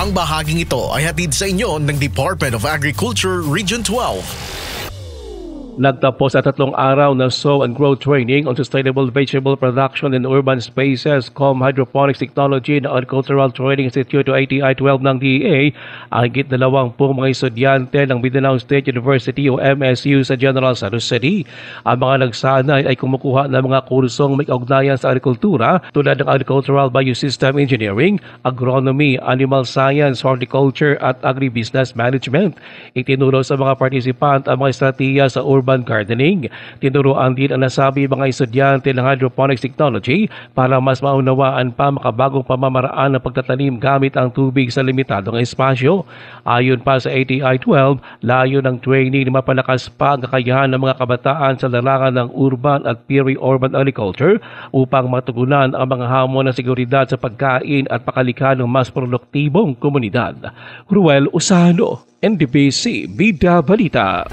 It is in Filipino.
Ang bahaging ito ay hatid sa inyo ng Department of Agriculture Region 12. Nagtapos sa 3 araw na sow and grow training on sustainable vegetable production in urban spaces, Hydroponics Technology ng Agricultural Training Institute o ATI-12 ng DEA, ang higit 20 mga estudyante ng Mindanao State University o MSU sa General Santos City. Ang mga nagsanay ay kumukuha ng mga kursong may kaugnayan sa agrikultura tulad ng Agricultural Biosystem Engineering, Agronomy, Animal Science, Horticulture at Agribusiness Management. Itinuro sa mga participant ang mga estratehiya sa urban gardening. Tinuruan din ang nasabi mga estudyante ng hydroponics technology para mas maunawaan pa makabagong pamamaraan ng pagtatanim gamit ang tubig sa limitadong espasyo. Ayon pa sa ATI-12, layo ng training na mapalakas pa ang kakayahan ng mga kabataan sa larangan ng urban at peri-urban agriculture upang matugunan ang mga hamon ng seguridad sa pagkain at pakalikha ng mas produktibong komunidad. Ruel Usano, NDPC Bida Balita.